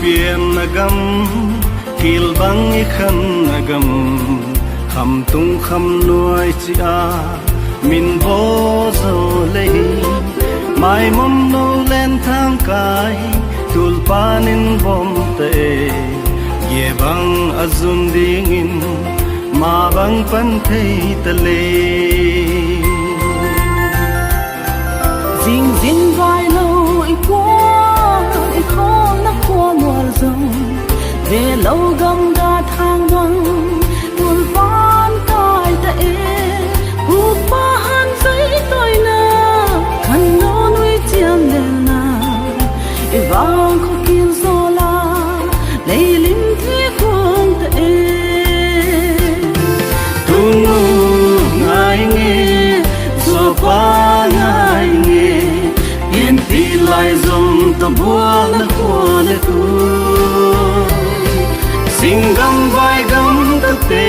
biển nagam kil bang ikhan nagam kham tung kham nuai chia min bo zo le mai mom no len thang kai tul panin bom te ye bang azun dingin ma bang pan thei tale ding ding vai lo i khom na khua mual zong về lâu gam da thang bang tul pan kai ta e hu pa han zai toi na kan no nui chiam le na e vang ko kin zo la lei lim thi khong ta e tu nu ngai nge zo pa ngai nge yên ti lai zong ta bua na khua le tu singam vai gam ta te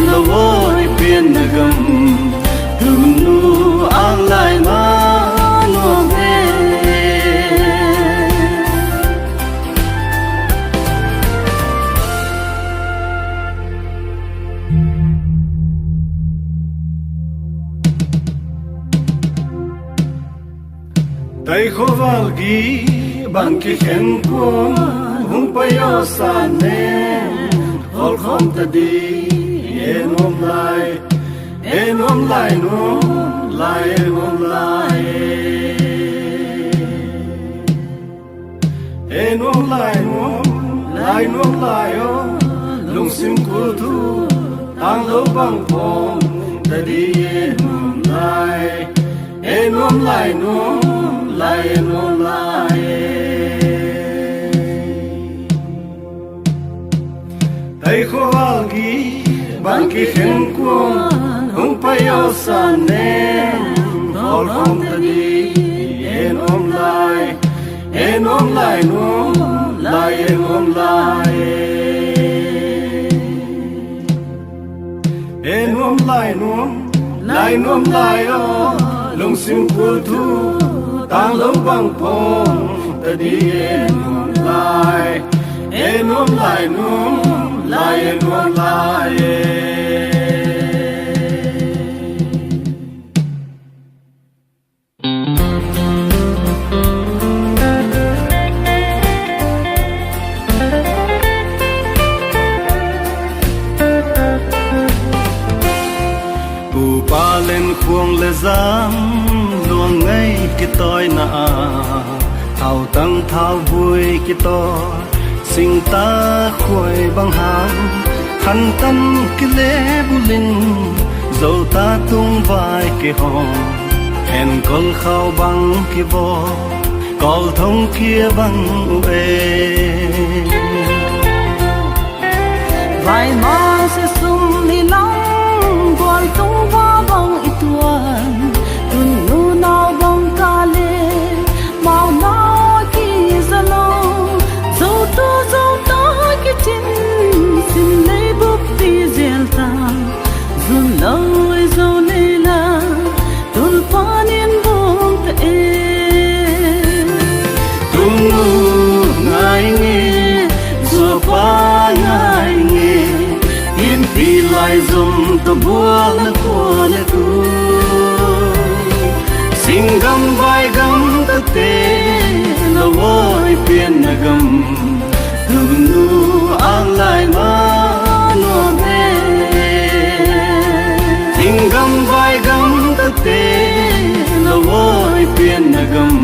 lo voi pian na gam tu nu ang lai ma no ve tay khoval gi bang ki khen ko hung payo sa ne hol khom ta di enom lai no lai enom lai enom lai no lai o lung sim ku tu tang lo bang pom ta di enom lai no lai enom lai tay khoval gi bang ki khen ko hung payo sa ne hol khom ta di enom lai no lai enom lai enom lai o lung sim ku thu tang lo bang pom ta di enom lai no lai enom lai pa lên khuông lệ giang luồng ngay cái tôi na thao tăng thao vui cái to sinh ta khuấy bằng hàng khăn tâm cái lễ bu linh dầu ta tung vai cái hòn hẹn con khao bằng cái bò col thông kia bằng uê vài mai sẽ sung đi long gọi tung va bằng ít tuần tuần nu nào bằng ca lê màu nào kia ra lo dẫu ta cái chân xin lấy bút đi dèn ta dùn lâu ấy dẫu này là tuần pha niên buông ta tung nu ngai nghe zo pa ngai nghe yên ti lai zum ta bua na ko le tu singam vai gam ta te lo voi pian na gam tu nu ang lai ma no ve singam vai gam ta te lo voi pian na gam